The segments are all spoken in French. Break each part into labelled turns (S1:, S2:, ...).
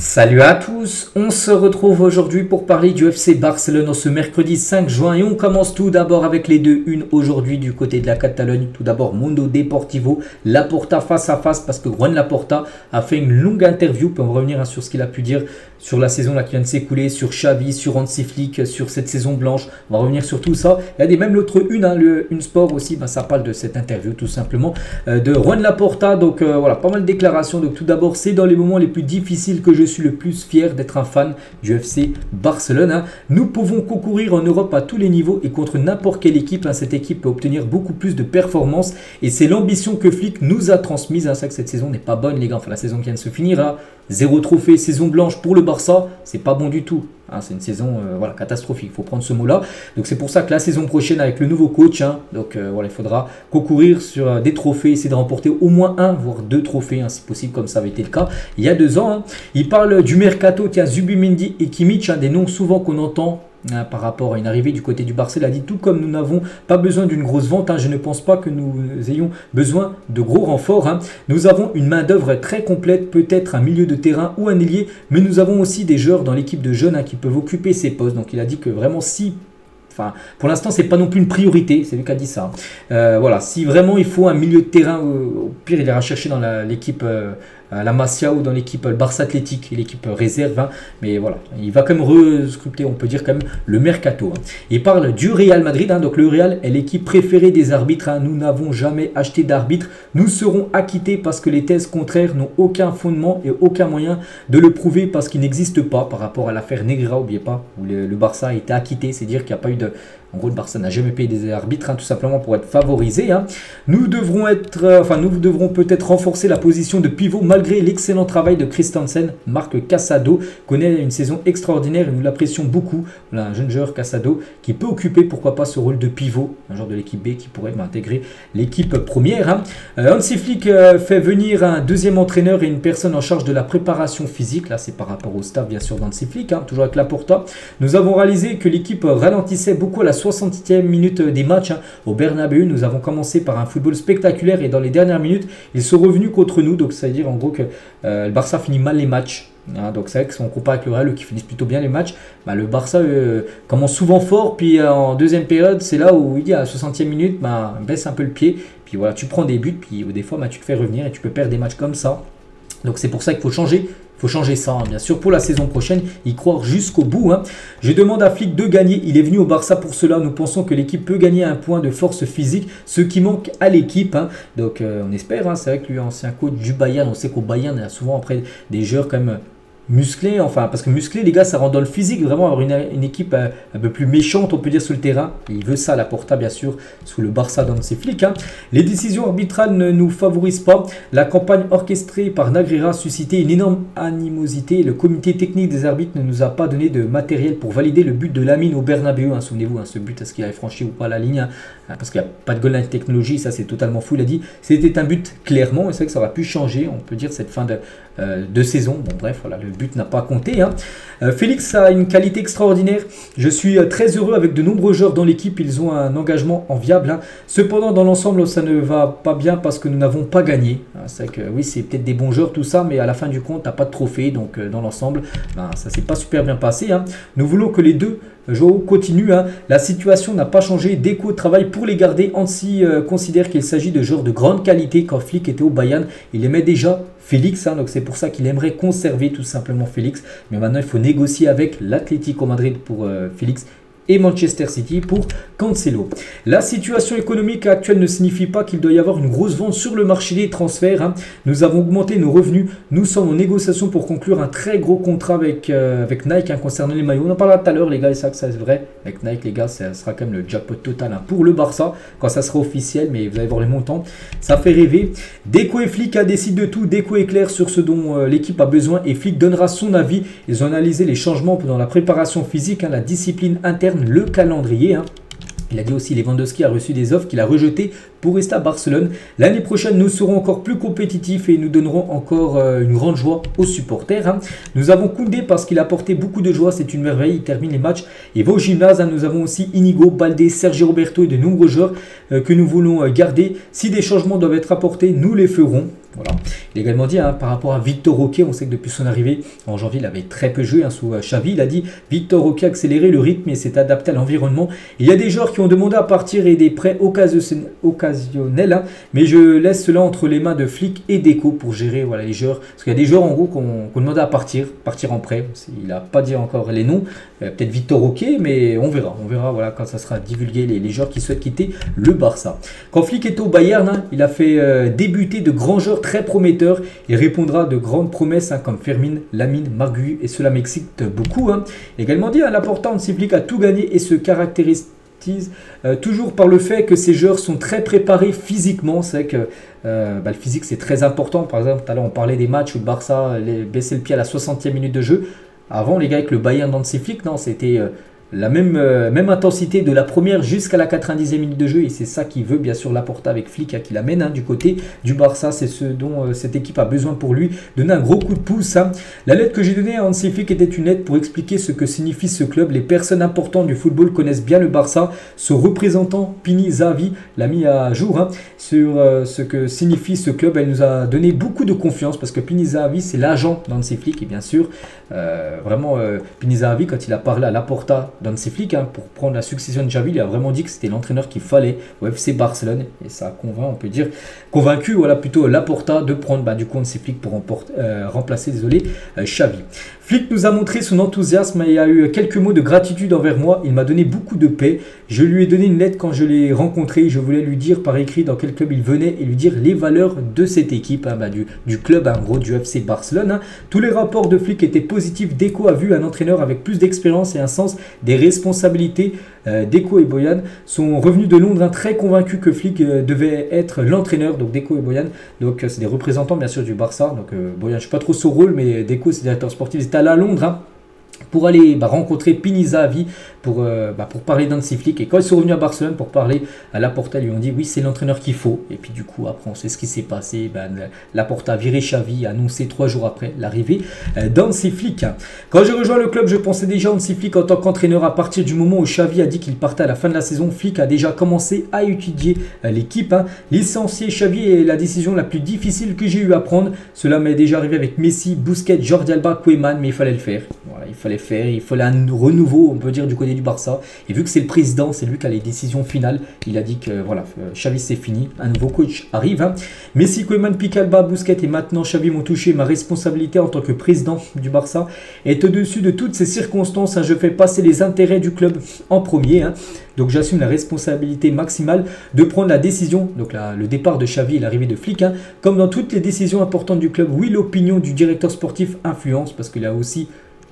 S1: Salut à tous, on se retrouve aujourd'hui pour parler du FC Barcelone en ce mercredi 5 juin et on commence tout d'abord avec les 2-1 aujourd'hui du côté de la Catalogne. Tout d'abord Mundo Deportivo, Laporta face à face parce que Juan Laporta a fait une longue interview, puis on va revenir sur ce qu'il a pu dire sur la saison qui vient de s'écouler, sur Xavi, sur Hansi Flick, sur cette saison blanche. On va revenir sur tout ça. Il y a même l'autre une, le Une Sport aussi, ça parle de cette interview tout simplement de Juan Laporta. Donc voilà, pas mal de déclarations. Donc tout d'abord, c'est dans les moments les plus difficiles que je suis le plus fier d'être un fan du FC Barcelone. Nous pouvons concourir en Europe à tous les niveaux et contre n'importe quelle équipe. Cette équipe peut obtenir beaucoup plus de performances et c'est l'ambition que Flick nous a transmise. C'est vrai que cette saison n'est pas bonne les gars, enfin la saison qui vient de se finir. 0 trophée, saison blanche pour le Barça, c'est pas bon du tout. C'est une saison catastrophique, il faut prendre ce mot-là. Donc c'est pour ça que la saison prochaine avec le nouveau coach, il faudra concourir sur des trophées, essayer de remporter au moins un, voire deux trophées, si possible, comme ça avait été le cas il y a 2 ans. Il parle du mercato, Zubimendi et Kimmich, des noms souvent qu'on entend par rapport à une arrivée du côté du Barça. Il a dit tout comme nous n'avons pas besoin d'une grosse vente, je ne pense pas que nous ayons besoin de gros renforts. Nous avons une main d'œuvre très complète, peut-être un milieu de terrain ou un ailier, mais nous avons aussi des joueurs dans l'équipe de jeunes qui peuvent occuper ces postes. Donc il a dit que vraiment pour l'instant, c'est pas non plus une priorité, c'est lui qui a dit ça. Si vraiment il faut un milieu de terrain, au pire, il ira chercher dans l'équipe la Masia ou dans l'équipe Barça Athletic, l'équipe réserve. Mais voilà, il va quand même rescruter, on peut dire quand même, le mercato. Il parle du Real Madrid, donc le Real est l'équipe préférée des arbitres. Nous n'avons jamais acheté d'arbitre. Nous serons acquittés parce que les thèses contraires n'ont aucun fondement et aucun moyen de le prouver parce qu'il n'existe pas par rapport à l'affaire Negreira, n'oubliez pas, où le Barça a été acquitté, c'est-à-dire qu'il n'y a pas eu de... En gros, le Barça n'a jamais payé des arbitres, tout simplement pour être favorisé. Nous devrons peut-être renforcer la position de pivot malgré l'excellent travail de Christensen. Marc Casado connaît une saison extraordinaire et nous l'apprécions beaucoup. Voilà, un jeune joueur Casado qui peut occuper, pourquoi pas, ce rôle de pivot, un genre de l'équipe B qui pourrait intégrer l'équipe première. Hansi Flick fait venir un deuxième entraîneur et une personne en charge de la préparation physique. Là, c'est par rapport au staff, bien sûr, d'Hansi Flick, toujours avec Laporta. Nous avons réalisé que l'équipe ralentissait beaucoup à la 60e minute des matchs au Bernabéu. Nous avons commencé par un football spectaculaire et dans les dernières minutes, ils sont revenus contre nous. Donc, ça veut dire en gros que le Barça finit mal les matchs. Donc, c'est vrai que si on compare avec le Real qui finissent plutôt bien les matchs, le Barça commence souvent fort. Puis en deuxième période, c'est là où il dit à la 60e minute, baisse un peu le pied. Puis voilà, tu prends des buts. Puis des fois, tu te fais revenir et tu peux perdre des matchs comme ça. Donc, c'est pour ça qu'il faut changer. Il faut changer ça, bien sûr, pour la saison prochaine, y croire jusqu'au bout. Je demande à Flick de gagner. Il est venu au Barça pour cela. Nous pensons que l'équipe peut gagner un point de force physique, ce qui manque à l'équipe. Donc, on espère. C'est vrai que lui, ancien coach du Bayern, on sait qu'au Bayern, il y a souvent après des joueurs quand même musclé, parce que musclé les gars ça rend dans le physique, vraiment avoir une équipe un peu plus méchante on peut dire sur le terrain, et il veut ça Laporta bien sûr sous le Barça dans ses flics. Les décisions arbitrales ne nous favorisent pas, la campagne orchestrée par Negreira a suscité une énorme animosité, le comité technique des arbitres ne nous a pas donné de matériel pour valider le but de Lamine au Bernabéu, souvenez-vous ce but, est-ce qu'il avait franchi ou pas la ligne, parce qu'il n'y a pas de goal line technologie, ça c'est totalement fou, il a dit c'était un but clairement, et c'est vrai que ça aurait pu changer, on peut dire cette fin de saison, bon bref voilà, le but n'a pas compté. Félix a une qualité extraordinaire. Je suis très heureux avec de nombreux joueurs dans l'équipe. Ils ont un engagement enviable. Cependant, dans l'ensemble, ça ne va pas bien parce que nous n'avons pas gagné. C'est que oui, c'est peut-être des bons joueurs, tout ça, mais à la fin du compte, tu n'as pas de trophée. Donc, dans l'ensemble, ça s'est pas super bien passé. Nous voulons que les deux joueurs continuent. La situation n'a pas changé. Deco travaille pour les garder. Hansi considère qu'il s'agit de joueurs de grande qualité. Quand Flick était au Bayern, il aimait déjà Félix, donc c'est pour ça qu'il aimerait conserver tout simplement Félix. Mais maintenant, il faut négocier avec l'Atlético Madrid pour Félix et Manchester City pour Cancelo. La situation économique actuelle ne signifie pas qu'il doit y avoir une grosse vente sur le marché des transferts. Nous avons augmenté nos revenus. Nous sommes en négociation pour conclure un très gros contrat avec Nike concernant les maillots. On en parlera tout à l'heure les gars, et ça c'est vrai. Avec Nike les gars, ça sera quand même le jackpot total pour le Barça quand ça sera officiel, mais vous allez voir les montants. Ça fait rêver. Deco et Flick décident de tout. Deco est clair sur ce dont l'équipe a besoin et Flick donnera son avis. Ils ont analysé les changements dans la préparation physique, la discipline interne, le calendrier. Il a dit aussi Lewandowski a reçu des offres qu'il a rejetées pour rester à Barcelone. L'année prochaine, nous serons encore plus compétitifs et nous donnerons encore une grande joie aux supporters. Nous avons Koundé parce qu'il a apporté beaucoup de joie, c'est une merveille, il termine les matchs et va au gymnase. Nous avons aussi Inigo, Baldé, Sergio Roberto et de nombreux joueurs que nous voulons garder. Si des changements doivent être apportés, nous les ferons. Voilà. Il a également dit par rapport à Victor Roque, on sait que depuis son arrivée en janvier, il avait très peu joué sous Xavi. Il a dit Victor Roque a accéléré le rythme et s'est adapté à l'environnement. Il y a des joueurs qui ont demandé à partir et des prêts occasionnels, mais je laisse cela entre les mains de Flick et Deco pour gérer les joueurs. Parce qu'il y a des joueurs en gros qu'on demandait à partir en prêt. Il n'a pas dit encore les noms. Peut-être Victor Roque, mais on verra. On verra quand ça sera divulgué les joueurs qui souhaitent quitter le Barça. Quand Flick est au Bayern, il a fait débuter de grands joueurs très prometteur. Il répondra de grandes promesses comme Fermin, Lamine, Marguerite et cela m'excite beaucoup. Également dit, l'important Flick a tout gagné et se caractérise toujours par le fait que ces joueurs sont très préparés physiquement. C'est que le physique c'est très important. Par exemple, tout à l'heure on parlait des matchs où le Barça baissait le pied à la 60e minute de jeu. Avant les gars avec le Bayern d'Hansi Flick, non, c'était la même intensité de la première jusqu'à la 90e minute de jeu et c'est ça qui veut bien sûr Laporta avec Flick qui l'amène du côté du Barça. C'est ce dont cette équipe a besoin pour lui, donner un gros coup de pouce. La lettre que j'ai donnée à Hansi Flick était une lettre pour expliquer ce que signifie ce club. Les personnes importantes du football connaissent bien le Barça. Son représentant Pini Zahavi l'a mis à jour sur ce que signifie ce club. Elle nous a donné beaucoup de confiance parce que Pini Zahavi c'est l'agent d'Hansi Flick et bien sûr vraiment Pini Zahavi quand il a parlé à Laporta d'Hansi Flick pour prendre la succession de Xavi, il a vraiment dit que c'était l'entraîneur qu'il fallait au FC Barcelone et ça a convaincu plutôt Laporta de prendre du coup Hansi Flick pour remplacer Xavi. Flick nous a montré son enthousiasme et a eu quelques mots de gratitude envers moi. Il m'a donné beaucoup de paix. Je lui ai donné une lettre quand je l'ai rencontré. Je voulais lui dire par écrit dans quel club il venait et lui dire les valeurs de cette équipe, du club, en gros du FC Barcelone. Tous les rapports de Flick étaient positifs. Deco a vu un entraîneur avec plus d'expérience et un sens des responsabilités. Deco et Boyan sont revenus de Londres très convaincus que Flick devait être l'entraîneur. Donc Deco et Boyan, donc c'est des représentants bien sûr du Barça. Donc Boyan, je ne sais pas trop son rôle, mais Deco c'est directeur sportif. Ils étaient allés à Londres pour aller rencontrer Pini Zahavi pour parler d'Hansi Flick. Et quand ils sont revenus à Barcelone pour parler à Laporta, ils lui ont dit oui, c'est l'entraîneur qu'il faut. Et puis du coup, après, on sait ce qui s'est passé. Laporta a viré Xavi, a annoncé 3 jours après l'arrivée d'Hansi Flick. Quand j'ai rejoint le club, je pensais déjà à Hansi Flick en tant qu'entraîneur. À partir du moment où Xavi a dit qu'il partait à la fin de la saison, Flick a déjà commencé à étudier l'équipe. Licencier Xavi est la décision la plus difficile que j'ai eu à prendre. Cela m'est déjà arrivé avec Messi, Busquets, Jordi Alba, Koeman, mais il fallait le faire. Voilà, il fallait un renouveau, on peut dire, du côté du Barça. Et vu que c'est le président, c'est lui qui a les décisions finales, il a dit que voilà, Xavi c'est fini, un nouveau coach arrive. Messi, Koeman, Piqué, Alba, Busquets et maintenant Xavi m'ont touché. Ma responsabilité en tant que président du Barça est au-dessus de toutes ces circonstances. Je fais passer les intérêts du club en premier. Donc j'assume la responsabilité maximale de prendre la décision, donc le départ de Xavi et l'arrivée de Flick. Comme dans toutes les décisions importantes du club, oui, l'opinion du directeur sportif influence parce qu'il a aussi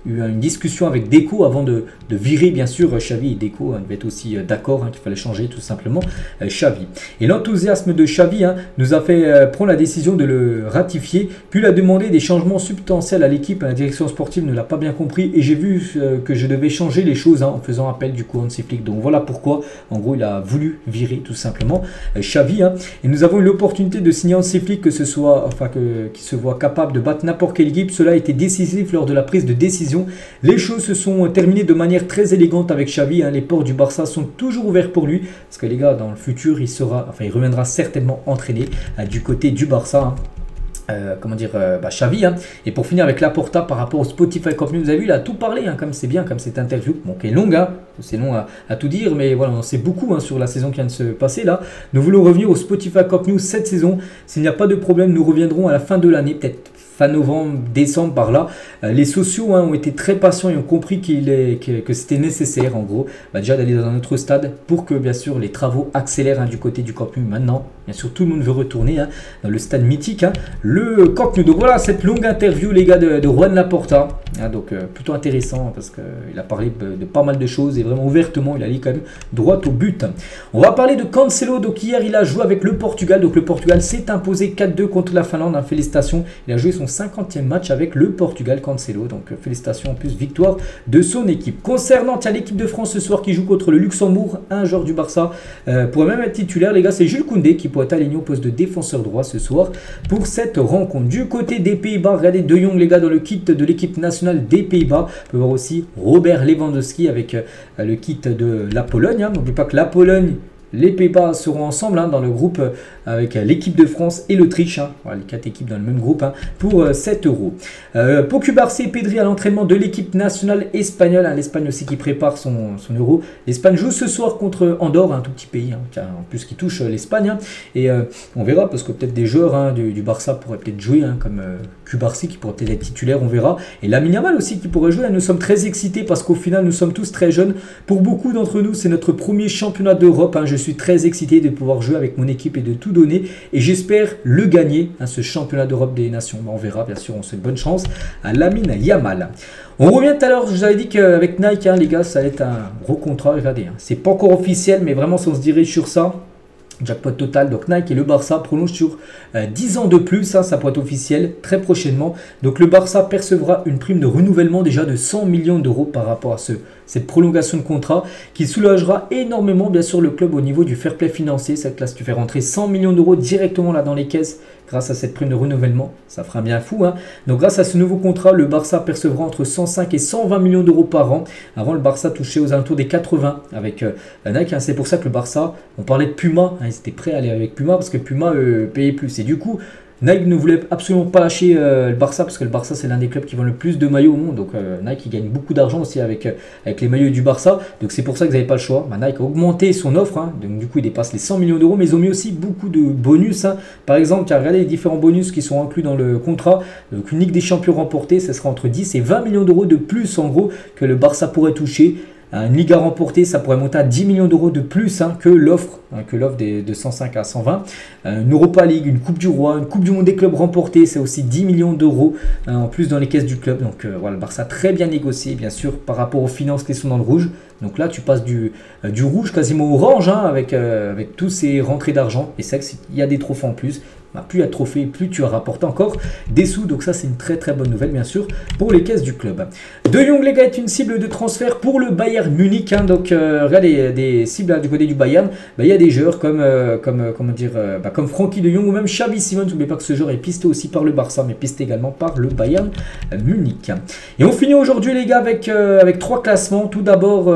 S1: eu une discussion avec Deco avant de virer bien sûr Xavi et Deco devaient être aussi d'accord qu'il fallait changer tout simplement Xavi. Et l'enthousiasme de Xavi nous a fait prendre la décision de le ratifier, puis il a demandé des changements substantiels à l'équipe. La direction sportive ne l'a pas bien compris et j'ai vu que je devais changer les choses en faisant appel du coup à Hansi Flick. Donc voilà pourquoi en gros il a voulu virer tout simplement Xavi. Et nous avons eu l'opportunité de signer Hansi Flick qui se voit capable de battre n'importe quelle équipe. Cela a été décisif lors de la prise de décision. Les choses se sont terminées de manière très élégante avec Xavi. Les ports du Barça sont toujours ouverts pour lui. Parce que les gars, dans le futur, il reviendra certainement entraîné du côté du Barça. Xavi. Et pour finir avec Laporta par rapport au Spotify Camp Nou, vous avez vu, il a tout parlé, comme c'est bien, comme cette interview, qui est longue, c'est long à tout dire, mais voilà, on en sait beaucoup sur la saison qui vient de se passer là. Nous voulons revenir au Spotify Camp Nou cette saison. S'il n'y a pas de problème, nous reviendrons à la fin de l'année, peut-être fin novembre, décembre par là. Les sociaux ont été très patients et ont compris que c'était nécessaire en gros déjà d'aller dans un autre stade pour que bien sûr les travaux accélèrent du côté du Camp Nou. Maintenant bien sûr tout le monde veut retourner dans le stade mythique, le Camp Nou. Donc voilà cette longue interview les gars de Juan Laporta, donc plutôt intéressant parce qu'il a parlé de pas mal de choses et vraiment ouvertement il allait quand même droit au but. On va parler de Cancelo. Donc hier il a joué avec le Portugal, donc le Portugal s'est imposé 4-2 contre la Finlande, félicitations, il a joué son 50e match avec le Portugal, Cancelo, donc félicitations en plus, victoire de son équipe. Concernant l'équipe de France ce soir qui joue contre le Luxembourg, un joueur du Barça pourrait même être titulaire les gars, c'est Jules Koundé qui pourrait être aligné au poste de défenseur droit ce soir pour cette rencontre. Du côté des Pays-Bas, regardez De Jong les gars dans le kit de l'équipe nationale des Pays-Bas, on peut voir aussi Robert Lewandowski avec le kit de la Pologne. N'oubliez pas que la Pologne les Pays-Bas seront ensemble dans le groupe avec l'équipe de France et l'Autriche. Voilà, les 4 équipes dans le même groupe pour 7 euros. Pocu Barça et Pedri à l'entraînement de l'équipe nationale espagnole. L'Espagne aussi qui prépare son euro. L'Espagne joue ce soir contre Andorre, un tout petit pays en plus qui touche l'Espagne. Et on verra parce que peut-être des joueurs du Barça pourraient peut-être jouer comme Cubarsí qui pourrait peut-être être titulaire, on verra. Et Lamine Yamal aussi qui pourrait jouer. Nous sommes très excités parce qu'au final nous sommes tous très jeunes. Pour beaucoup d'entre nous c'est notre premier championnat d'Europe. Je suis très excité de pouvoir jouer avec mon équipe et de tout donner. Et j'espère le gagner, ce championnat d'Europe des nations. On verra, bien sûr, on souhaite bonne chance à Lamine Yamal. On revient tout à l'heure, je vous avais dit qu'avec Nike, les gars, ça va être un gros contrat. Regardez, c'est pas encore officiel, mais vraiment si on se dirige sur ça, jackpot total, donc Nike et le Barça prolongent sur 10 ans de plus, ça pourrait être officiel très prochainement. Donc le Barça percevra une prime de renouvellement déjà de 100 millions d'euros par rapport à cette prolongation de contrat qui soulagera énormément bien sûr le club au niveau du fair play financier. Cette classe, tu fais rentrer 100 millions d'euros directement là dans les caisses grâce à cette prime de renouvellement, ça fera bien fou. Donc grâce à ce nouveau contrat, le Barça percevra entre 105 et 120 millions d'euros par an. Avant, le Barça touchait aux alentours des 80 avec Nike. C'est pour ça que le Barça, on parlait de Puma, ils étaient prêts à aller avec Puma parce que Puma payait plus. Et du coup, Nike ne voulait absolument pas lâcher le Barça parce que le Barça c'est l'un des clubs qui vend le plus de maillots au monde. Donc Nike il gagne beaucoup d'argent aussi avec les maillots du Barça. Donc c'est pour ça qu'ils n'avaient pas le choix. Nike a augmenté son offre. Donc du coup il dépasse les 100 millions d'euros. Mais ils ont mis aussi beaucoup de bonus. Par exemple, tu as regardé les différents bonus qui sont inclus dans le contrat. Donc une Ligue des Champions remportée, ça sera entre 10 et 20 millions d'euros de plus en gros que le Barça pourrait toucher. Une Liga remportée, ça pourrait monter à 10 millions d'euros de plus que l'offre de 105 à 120. Une Europa League, une Coupe du Roi, une Coupe du Monde des clubs remportée, c'est aussi 10 millions d'euros en plus dans les caisses du club. Donc voilà, le Barça a très bien négocié, bien sûr, par rapport aux finances qui sont dans le rouge. Donc là, tu passes du rouge quasiment au orange avec tous ces rentrées d'argent. Et c'est vrai qu'il y a des trophées en plus. Plus il y a de trophées, plus tu as rapporté encore des sous. Donc ça, c'est une très très bonne nouvelle, bien sûr, pour les caisses du club. De Jong, les gars, est une cible de transfert pour le Bayern Munich. Donc, regardez, des cibles du côté du Bayern. Il y a des joueurs comme Frankie de Jong ou même Xavi Simons. N'oubliez pas que ce joueur est pisté aussi par le Barça, mais pisté également par le Bayern Munich. Et on finit aujourd'hui, les gars, avec 3 classements. Tout d'abord,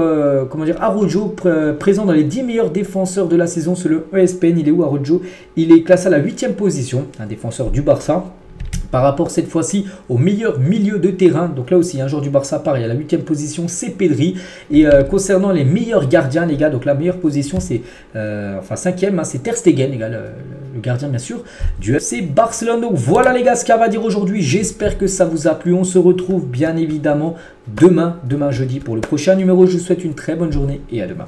S1: Araujo, présent dans les 10 meilleurs défenseurs de la saison selon ESPN. Il est où, Araujo? Il est classé à la 8e position, un défenseur du Barça. Par rapport cette fois-ci au meilleur milieu de terrain. Donc là aussi, un joueur du Barça, pareil, à la 8e position, c'est Pedri. Et concernant les meilleurs gardiens, les gars, donc la meilleure position, c'est 5e, c'est Ter Stegen, les gars, le gardien bien sûr, du FC Barcelone. Donc voilà les gars ce qu'il va dire aujourd'hui. J'espère que ça vous a plu. On se retrouve bien évidemment demain jeudi pour le prochain numéro. Je vous souhaite une très bonne journée et à demain.